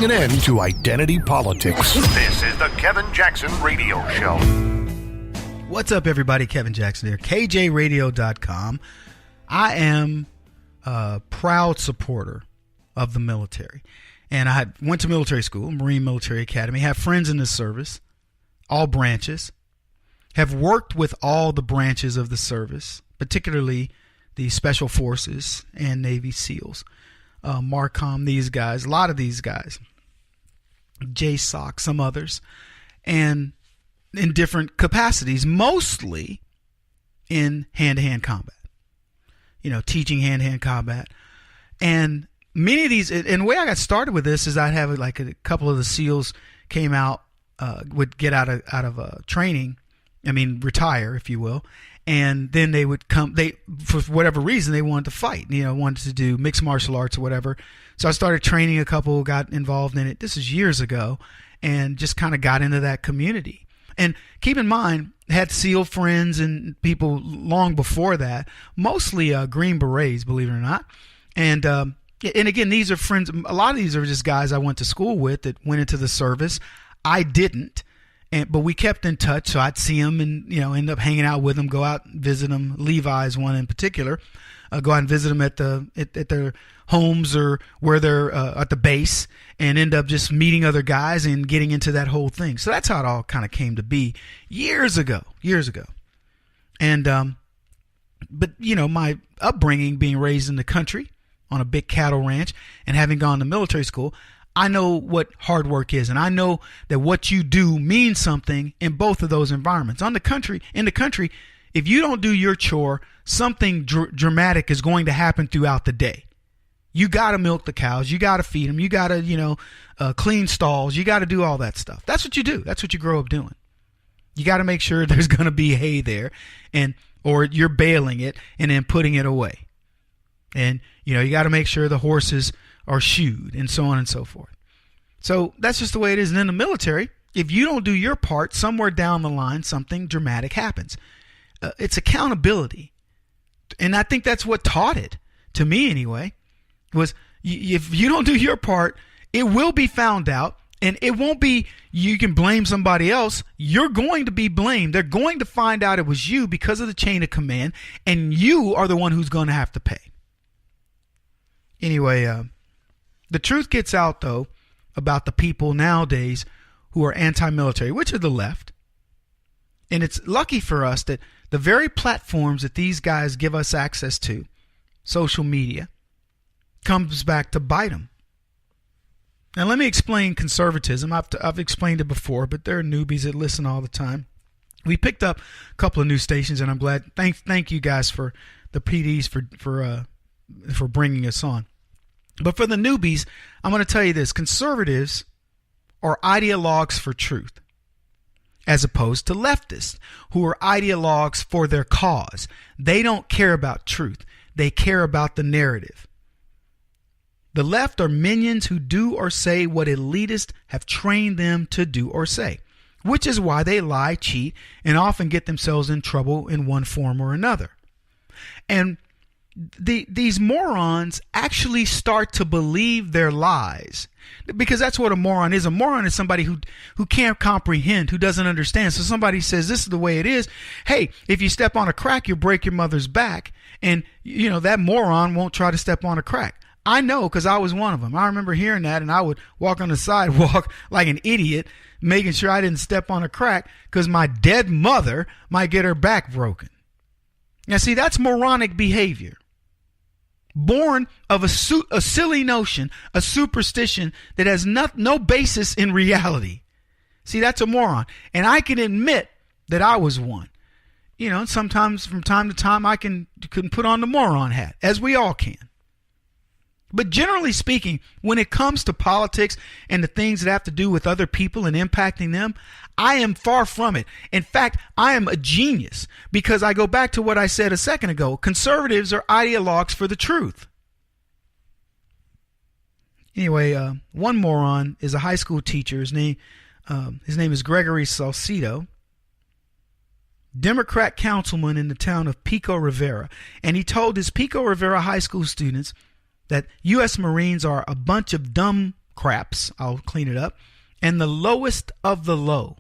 putting an end to identity politics. This is the Kevin Jackson Radio Show. What's up, everybody? Kevin Jackson here, KJRadio.com. I am a proud supporter of the military. And I went to military school, Marine Military Academy, have friends in the service, all branches, have worked with all the branches of the service, particularly the Special Forces and Navy SEALs, MARCOM, these guys, a lot of these guys, JSOC, some others, and in different capacities, mostly in hand-to-hand combat, teaching hand-to-hand combat. And many of these, and the way I got started with this is I'd have like a couple of the SEALs came out, would get out of training, retire, if you will. And then they would come, for whatever reason, they wanted to fight, wanted to do mixed martial arts or whatever. So I started training a couple, got involved in it. This is years ago, and just kind of got into that community. And keep in mind, had SEAL friends and people long before that, mostly Green Berets, believe it or not. And again, these are friends. A lot of these are just guys I went to school with that went into the service. I didn't. But we kept in touch, so I'd see them and, end up hanging out with them, go out and visit them. Levi's one in particular, go out and visit them at their homes or where they're at the base, and end up just meeting other guys and getting into that whole thing. So that's how it all kind of came to be years ago. And, but my upbringing, being raised in the country on a big cattle ranch and having gone to military school, I know what hard work is, and I know that what you do means something in both of those environments. In the country, if you don't do your chore, something dramatic is going to happen throughout the day. You got to milk the cows, you got to feed them, you got to, clean stalls, you got to do all that stuff. That's what you do. That's what you grow up doing. You got to make sure there's going to be hay there, or you're baling it and then putting it away. And, you got to make sure the horses are shoed, and so on and so forth. So that's just the way it is. And in the military, if you don't do your part, somewhere down the line, something dramatic happens. It's accountability. And I think that's what taught it, to me anyway, was if you don't do your part, it will be found out, and it won't be you can blame somebody else. You're going to be blamed. They're going to find out it was you because of the chain of command, and you are the one who's going to have to pay. Anyway, the truth gets out, though, about the people nowadays who are anti-military, which are the left. And it's lucky for us that the very platforms that these guys give us access to, social media, comes back to bite them. Now, let me explain conservatism. I've explained it before, but there are newbies that listen all the time. We picked up a couple of new stations, and I'm glad. Thank you guys for the PDs for bringing us on. But for the newbies, I'm going to tell you this. Conservatives are ideologues for truth, as opposed to leftists, who are ideologues for their cause. They don't care about truth. They care about the narrative. The left are minions who do or say what elitists have trained them to do or say, which is why they lie, cheat, and often get themselves in trouble in one form or another. And these morons actually start to believe their lies, because that's what a moron is. A moron is somebody who can't comprehend, who doesn't understand. So somebody says, this is the way it is. Hey, if you step on a crack, you'll break your mother's back. And, that moron won't try to step on a crack. I know, because I was one of them. I remember hearing that, and I would walk on the sidewalk like an idiot, making sure I didn't step on a crack because my dead mother might get her back broken. Now, see, that's moronic behavior. Born of a silly notion, a superstition that has no basis in reality. See, that's a moron. And I can admit that I was one. Sometimes from time to time I can put on the moron hat, as we all can. But generally speaking, when it comes to politics and the things that have to do with other people and impacting them, I am far from it. In fact, I am a genius, because I go back to what I said a second ago. Conservatives are ideologues for the truth. Anyway, one moron is a high school teacher. His name is Gregory Salcido, Democrat councilman in the town of Pico Rivera. And he told his Pico Rivera high school students that U.S. Marines are a bunch of dumb craps, I'll clean it up, and the lowest of the low.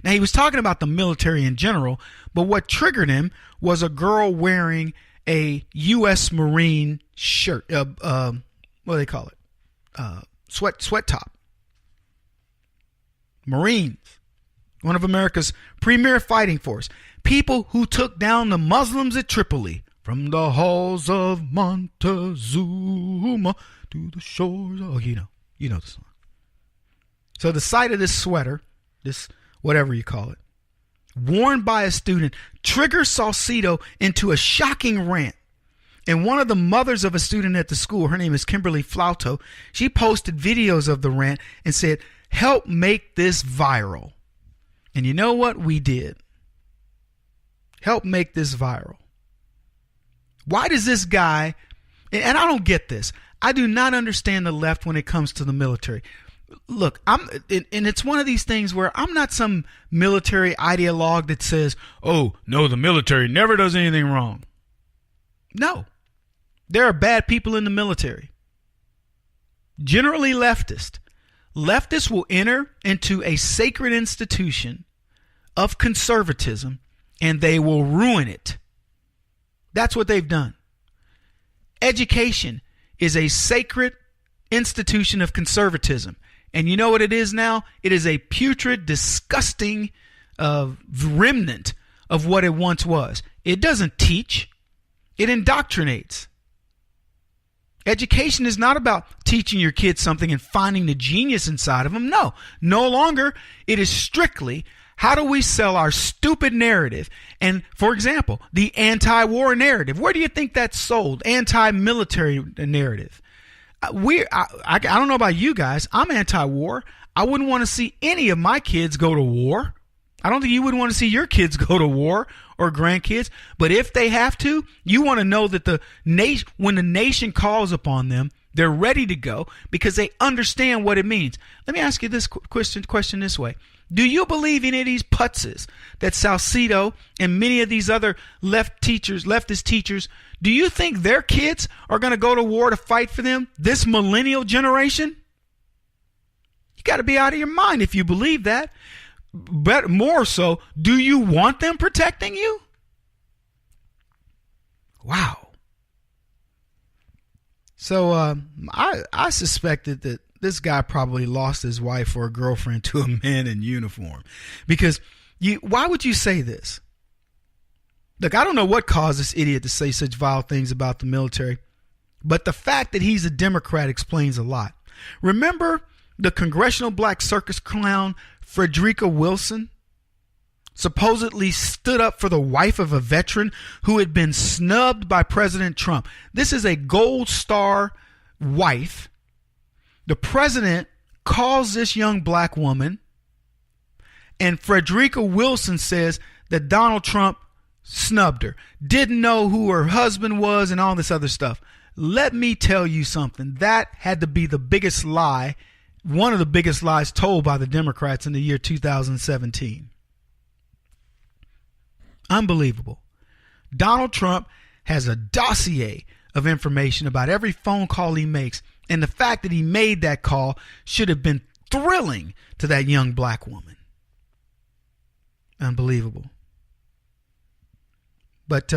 Now, he was talking about the military in general, but what triggered him was a girl wearing a U.S. Marine shirt, what do they call it? Sweat top. Marines, one of America's premier fighting force. People who took down the Muslims at Tripoli from the halls of Montezuma to the shores. Oh, you know the song. So the sight of this sweater, this whatever you call it, worn by a student, triggers Saucedo into a shocking rant. And one of the mothers of a student at the school, her name is Kimberly Flauto, she posted videos of the rant and said, "Help make this viral." And you know what? We did. Help make this viral. Why does this guy, and I don't get this, I do not understand the left when it comes to the military. Look, and it's one of these things where I'm not some military ideologue that says, oh, no, the military never does anything wrong. No, there are bad people in the military. Generally leftist. Leftists will enter into a sacred institution of conservatism and they will ruin it. That's what they've done. Education is a sacred institution of conservatism. And you know what it is now? It is a putrid, disgusting remnant of what it once was. It doesn't teach. It indoctrinates. Education is not about teaching your kids something and finding the genius inside of them. No longer. It is strictly, how do we sell our stupid narrative? And, for example, the anti-war narrative. Where do you think that's sold? Anti-military narrative. I don't know about you guys. I'm anti-war. I wouldn't want to see any of my kids go to war. I don't think you would want to see your kids go to war or grandkids. But if they have to, you want to know that when the nation calls upon them, they're ready to go because they understand what it means. Let me ask you this question this way. Do you believe any of these putzes that Saucedo and many of these other leftist teachers, do you think their kids are going to go to war to fight for them? This millennial generation? You got to be out of your mind if you believe that. But more so, do you want them protecting you? Wow. So I suspected that this guy probably lost his wife or a girlfriend to a man in uniform. Because why would you say this? Look, I don't know what caused this idiot to say such vile things about the military, but the fact that he's a Democrat explains a lot. Remember the congressional black circus clown Frederica Wilson supposedly stood up for the wife of a veteran who had been snubbed by President Trump. This is a gold star wife. The president calls this young black woman, and Frederica Wilson says that Donald Trump snubbed her, didn't know who her husband was, and all this other stuff. Let me tell you something. That had to be the biggest lie, one of the biggest lies told by the Democrats in the year 2017. Unbelievable. Donald Trump has a dossier of information about every phone call he makes, and the fact that he made that call should have been thrilling to that young black woman. Unbelievable. But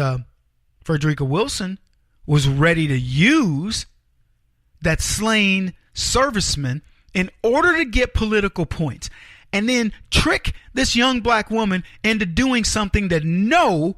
Frederica Wilson was ready to use that slain serviceman in order to get political points, and then trick this young black woman into doing something that no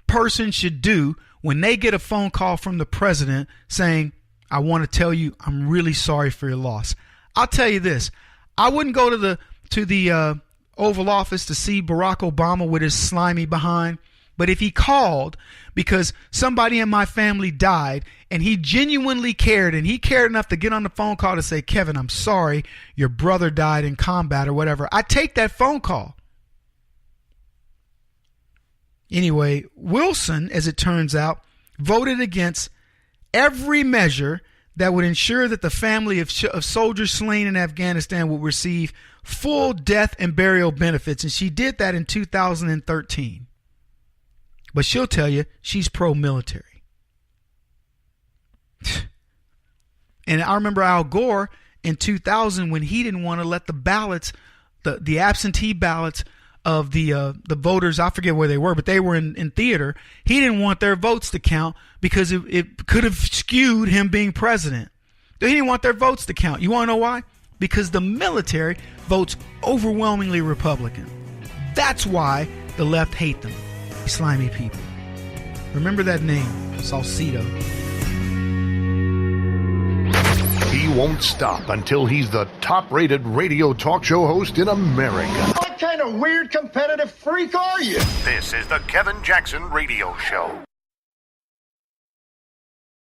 person should do when they get a phone call from the president saying, I want to tell you I'm really sorry for your loss. I'll tell you this. I wouldn't go to the Oval Office to see Barack Obama with his slimy behind. But if he called because somebody in my family died and he genuinely cared, and he cared enough to get on the phone call to say, Kevin, I'm sorry, your brother died in combat or whatever, I take that phone call. Anyway, Wilson, as it turns out, voted against every measure that would ensure that the family of soldiers slain in Afghanistan would receive full death and burial benefits. And she did that in 2013. But she'll tell you she's pro-military. And I remember Al Gore in 2000 when he didn't want to let the ballots, the absentee ballots of the voters, I forget where they were, but they were in theater. He didn't want their votes to count because it could have skewed him being president. He didn't want their votes to count. You want to know why? Because the military votes overwhelmingly Republican. That's why the left hate them. Slimy people. Remember that name, Salcedo. He won't stop until he's the top-rated radio talk show host in America. What kind of weird competitive freak are you? This is the Kevin Jackson Radio Show.